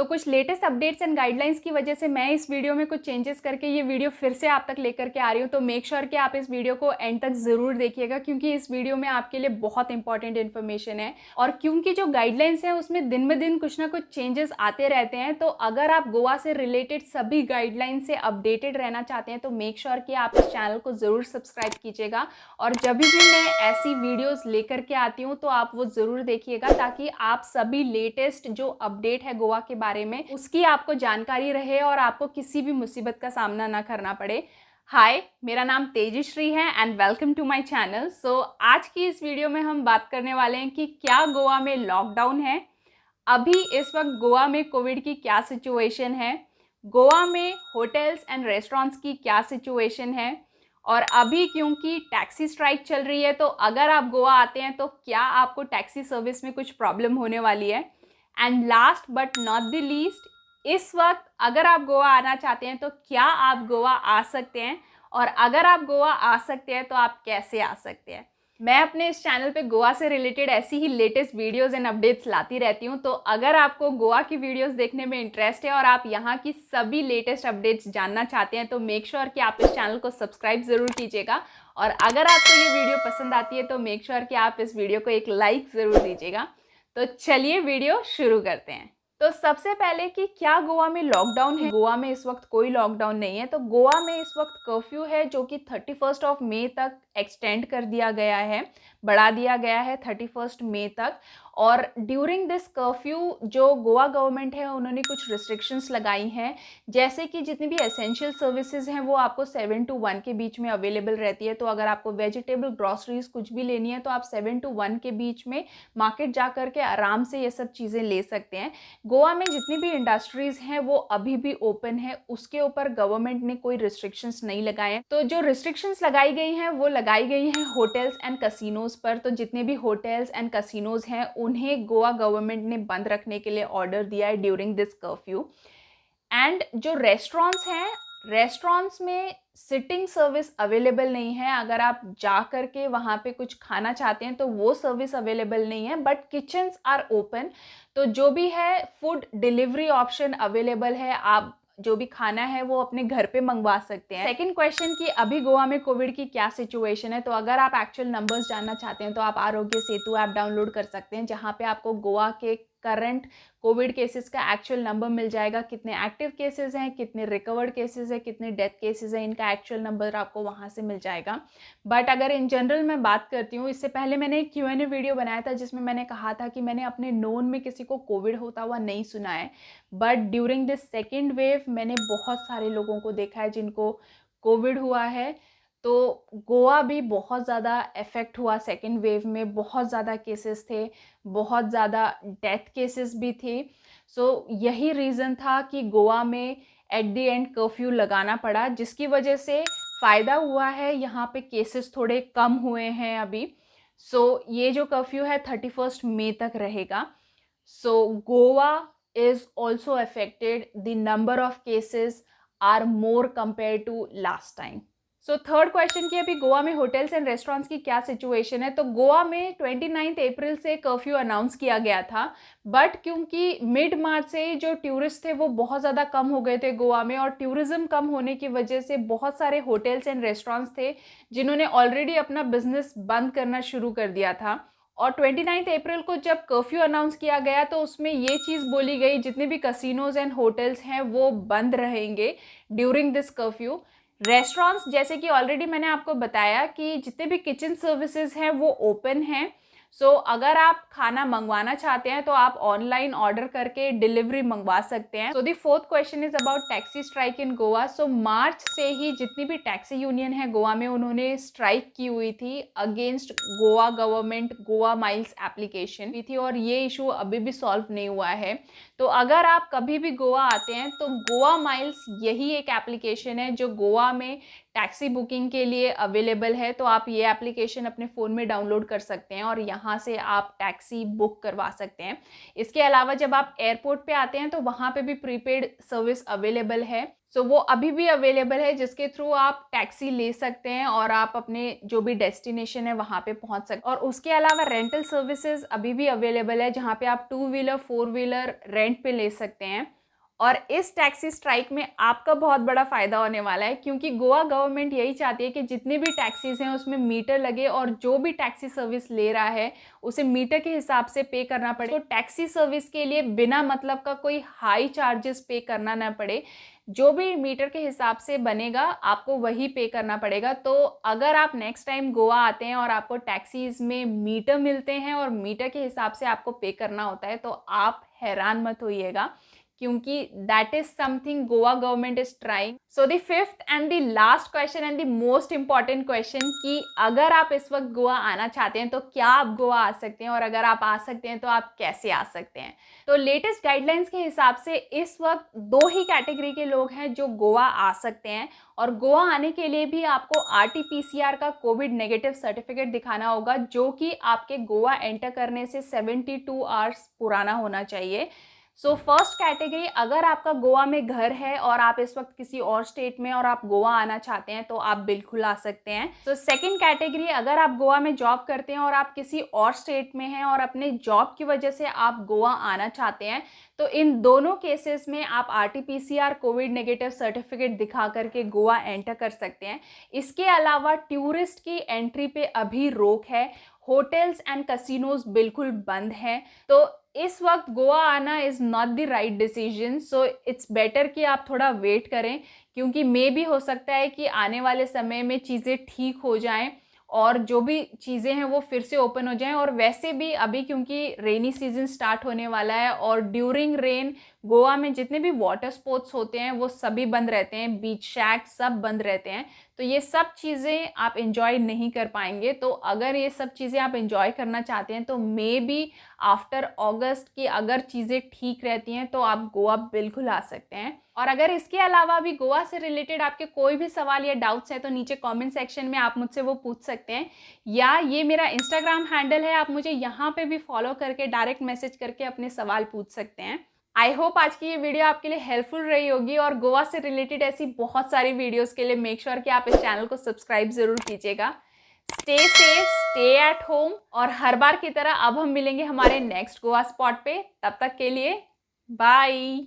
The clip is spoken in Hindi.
तो कुछ लेटेस्ट अपडेट्स एंड गाइडलाइंस की वजह से मैं इस वीडियो में कुछ चेंजेस करके ये वीडियो फिर से आप तक लेकर के आ रही हूँ। तो मेक श्योर कि आप इस वीडियो को एंड तक ज़रूर देखिएगा, क्योंकि इस वीडियो में आपके लिए बहुत इंपॉर्टेंट इन्फॉर्मेशन है। और क्योंकि जो गाइडलाइंस हैं उसमें दिन ब दिन कुछ ना कुछ चेंजेस आते रहते हैं, तो अगर आप गोवा से रिलेटेड सभी गाइडलाइंस से अपडेटेड रहना चाहते हैं तो मेक श्योर कि आप इस चैनल को ज़रूर सब्सक्राइब कीजिएगा। और जब भी मैं ऐसी वीडियोज़ लेकर के आती हूँ तो आप वो ज़रूर देखिएगा, ताकि आप सभी लेटेस्ट जो अपडेट है गोवा के बारे में उसकी आपको जानकारी रहे और आपको किसी भी मुसीबत का सामना ना करना पड़े। हाय, मेरा नाम तेजश्री है and welcome to my channel. So आज की इस वीडियो में हम बात करने वाले हैं कि क्या गोवा में लॉकडाउन है, अभी इस वक्त गोवा में कोविड की क्या सिचुएशन है, गोवा में होटल्स एंड रेस्टोरेंट्स की क्या सिचुएशन है, और अभी क्योंकि टैक्सी स्ट्राइक चल रही है तो अगर आप गोवा आते हैं तो क्या आपको टैक्सी सर्विस में कुछ प्रॉब्लम होने वाली है। And last but not the least, इस वक्त अगर आप गोवा आना चाहते हैं तो क्या आप गोवा आ सकते हैं, और अगर आप गोवा आ सकते हैं तो आप कैसे आ सकते हैं। मैं अपने इस चैनल पे गोवा से रिलेटेड ऐसी ही लेटेस्ट वीडियोस एंड अपडेट्स लाती रहती हूँ। तो अगर आपको गोवा की वीडियोस देखने में इंटरेस्ट है और आप यहाँ की सभी लेटेस्ट अपडेट्स जानना चाहते हैं तो मेक श्योर कि आप इस चैनल को सब्सक्राइब ज़रूर कीजिएगा। और अगर आपको ये वीडियो पसंद आती है तो मेक श्योर कि आप इस वीडियो को एक लाइक ज़रूर दीजिएगा। तो चलिए वीडियो शुरू करते हैं। तो सबसे पहले कि क्या गोवा में लॉकडाउन है। गोवा में इस वक्त कोई लॉकडाउन नहीं है। तो गोवा में इस वक्त कर्फ्यू है जो कि 31 मई तक एक्सटेंड कर दिया गया है, बढ़ा दिया गया है 31 मई तक। और ड्यूरिंग दिस कर्फ्यू जो गोवा गवर्नमेंट है उन्होंने कुछ रिस्ट्रिक्शंस लगाई हैं, जैसे कि जितनी भी एसेंशियल सर्विसेज हैं वो आपको 7 to 1 के बीच में अवेलेबल रहती है। तो अगर आपको वेजिटेबल ग्रॉसरीज कुछ भी लेनी है तो आप 7 to 1 के बीच में मार्केट जा कर के आराम से ये सब चीज़ें ले सकते हैं। गोवा में जितनी भी इंडस्ट्रीज़ हैं वो अभी भी ओपन है, उसके ऊपर गवर्नमेंट ने कोई रिस्ट्रिक्शंस नहीं लगाए हैं। तो जो रिस्ट्रिक्शंस लगाई गई हैं वो लगाई गई हैं होटल्स एंड कसिनोज पर। तो जितने भी होटल्स एंड कसिनोज हैं उन्हें गोवा गवर्नमेंट ने बंद रखने के लिए ऑर्डर दिया है ड्यूरिंग दिस कर्फ्यू। एंड जो रेस्टोरेंट्स हैं, रेस्टोरेंट्स में सिटिंग सर्विस अवेलेबल नहीं है। अगर आप जा कर के वहाँ पे कुछ खाना चाहते हैं तो वो सर्विस अवेलेबल नहीं है, बट किचन्स आर ओपन। तो जो भी है फूड डिलीवरी ऑप्शन अवेलेबल है, आप जो भी खाना है वो अपने घर पे मंगवा सकते हैं। सेकंड क्वेश्चन कि अभी गोवा में कोविड की क्या सिचुएशन है। तो अगर आप एक्चुअल नंबर्स जानना चाहते हैं तो आप आरोग्य सेतु ऐप डाउनलोड कर सकते हैं, जहाँ पे आपको गोवा के करंट कोविड केसेस का एक्चुअल नंबर मिल जाएगा, कितने एक्टिव केसेस हैं, कितने रिकवर्ड केसेस हैं, कितने डेथ केसेस हैं, इनका एक्चुअल नंबर आपको वहाँ से मिल जाएगा। बट अगर इन जनरल मैं बात करती हूँ, इससे पहले मैंने एक Q&A वीडियो बनाया था जिसमें मैंने कहा था कि मैंने अपने नोन में किसी को कोविड होता हुआ नहीं सुना है, but during this second wave मैंने बहुत सारे लोगों को देखा है जिनको कोविड हुआ है। तो गोवा भी बहुत ज़्यादा इफ़ेक्ट हुआ सेकेंड वेव में, बहुत ज़्यादा केसेस थे, बहुत ज़्यादा डेथ केसेस भी थे। सो यही रीज़न था कि गोवा में एट द एंड कर्फ्यू लगाना पड़ा, जिसकी वजह से फ़ायदा हुआ है, यहाँ पे केसेस थोड़े कम हुए हैं अभी। सो ये जो कर्फ्यू है 31 मई तक रहेगा। सो Goa is also affected, the number of cases are more compared to last time. So third question कि अभी गोवा में होटल्स एंड रेस्टोरेंट्स की क्या सिचुएशन है। तो गोवा में 29 अप्रैल से कर्फ्यू अनाउंस किया गया था, बट क्योंकि मिड मार्च से जो टूरिस्ट थे वो बहुत ज़्यादा कम हो गए थे गोवा में, और टूरिज्म कम होने की वजह से बहुत सारे होटल्स एंड रेस्टोरेंट्स थे जिन्होंने ऑलरेडी अपना बिजनेस बंद करना शुरू कर दिया था। और 29 अप्रैल को जब कर्फ्यू अनाउंस किया गया तो उसमें ये चीज़ बोली गई जितने भी कसिनोज एंड होटल्स हैं वो बंद रहेंगे ड्यूरिंग दिस कर्फ्यू। रेस्टोरेंट्स, जैसे कि ऑलरेडी मैंने आपको बताया कि जितने भी किचन सर्विसेज हैं वो ओपन हैं। सो अगर आप खाना मंगवाना चाहते हैं तो आप ऑनलाइन ऑर्डर करके डिलीवरी मंगवा सकते हैं। So the fourth question is about taxi strike in Goa. So March से ही जितनी भी टैक्सी यूनियन है गोवा में उन्होंने स्ट्राइक की हुई थी against Goa government Goa miles application भी थी, और ये इशू अभी भी सॉल्व नहीं हुआ है। तो अगर आप कभी भी गोवा आते हैं तो गोवा माइल्स यही एक एप्लीकेशन है जो गोवा में टैक्सी बुकिंग के लिए अवेलेबल है। तो आप ये एप्लीकेशन अपने फ़ोन में डाउनलोड कर सकते हैं और यहाँ से आप टैक्सी बुक करवा सकते हैं। इसके अलावा जब आप एयरपोर्ट पे आते हैं तो वहाँ पे भी प्रीपेड सर्विस अवेलेबल है। सो वो अभी भी अवेलेबल है, जिसके थ्रू आप टैक्सी ले सकते हैं और आप अपने जो भी डेस्टिनेशन है वहाँ पे पहुँच सकते हैं। और उसके अलावा रेंटल सर्विसेज अभी भी अवेलेबल है, जहाँ पे आप 2 व्हीलर 4 व्हीलर रेंट पे ले सकते हैं। और इस टैक्सी स्ट्राइक में आपका बहुत बड़ा फ़ायदा होने वाला है, क्योंकि गोवा गवर्नमेंट यही चाहती है कि जितने भी टैक्सीज़ हैं उसमें मीटर लगे और जो भी टैक्सी सर्विस ले रहा है उसे मीटर के हिसाब से पे करना पड़े। तो टैक्सी सर्विस के लिए बिना मतलब का कोई हाई चार्जेस पे करना ना पड़े, जो भी मीटर के हिसाब से बनेगा आपको वही पे करना पड़ेगा। तो अगर आप नेक्स्ट टाइम गोवा आते हैं और आपको टैक्सीज़ में मीटर मिलते हैं और मीटर के हिसाब से आपको पे करना होता है, तो आप हैरान मत होइएगा, क्योंकि that is something Goa government is trying. So the fifth and the last question and the most important question, कि अगर आप इस वक्त गोवा आना चाहते हैं तो क्या आप गोवा आ सकते हैं, और अगर आप आ सकते हैं तो आप कैसे आ सकते हैं। तो लेटेस्ट गाइडलाइंस के हिसाब से इस वक्त 2 ही कैटेगरी के लोग हैं जो गोवा आ सकते हैं, और गोवा आने के लिए भी आपको RT-PCR का कोविड नेगेटिव सर्टिफिकेट दिखाना होगा, जो कि आपके गोवा एंटर करने से 72 आवर्स पुराना होना चाहिए। सो फर्स्ट कैटेगरी, अगर आपका गोवा में घर है और आप इस वक्त किसी और स्टेट में और आप गोवा आना चाहते हैं तो आप बिल्कुल आ सकते हैं। सो सेकंड कैटेगरी, अगर आप गोवा में जॉब करते हैं और आप किसी और स्टेट में हैं और अपने जॉब की वजह से आप गोवा आना चाहते हैं, तो इन दोनों केसेस में आप RT-PCR कोविड नेगेटिव सर्टिफिकेट दिखा करके गोवा एंटर कर सकते हैं। इसके अलावा टूरिस्ट की एंट्री पे अभी रोक है, होटल्स एंड कसिनोज बिल्कुल बंद हैं। तो इस वक्त गोवा आना is not the right decision. So it's better कि आप थोड़ा वेट करें, क्योंकि मे भी हो सकता है कि आने वाले समय में चीज़ें ठीक हो जाएं और जो भी चीज़ें हैं वो फिर से ओपन हो जाएं। और वैसे भी अभी क्योंकि रेनी सीजन स्टार्ट होने वाला है और ड्यूरिंग रेन गोवा में जितने भी वाटर स्पोर्ट्स होते हैं वो सभी बंद रहते हैं, बीच शैक सब बंद रहते हैं। तो ये सब चीज़ें आप एंजॉय नहीं कर पाएंगे। तो अगर ये सब चीज़ें आप एंजॉय करना चाहते हैं तो मे बी आफ्टर अगस्त की अगर चीज़ें ठीक रहती हैं तो आप गोवा बिल्कुल आ सकते हैं। और अगर इसके अलावा भी गोवा से रिलेटेड आपके कोई भी सवाल या डाउट्स हैं तो नीचे कमेंट सेक्शन में आप मुझसे वो पूछ सकते हैं, या ये मेरा इंस्टाग्राम हैंडल है, आप मुझे यहाँ पे भी फॉलो करके डायरेक्ट मैसेज करके अपने सवाल पूछ सकते हैं। आई होप आज की ये वीडियो आपके लिए हेल्पफुल रही होगी, और गोवा से रिलेटेड ऐसी बहुत सारी वीडियोस के लिए मेक श्योर कि आप इस चैनल को सब्सक्राइब जरूर कीजिएगा। Stay safe, stay at home, और हर बार की तरह अब हम मिलेंगे हमारे नेक्स्ट गोवा स्पॉट पे। तब तक के लिए बाय।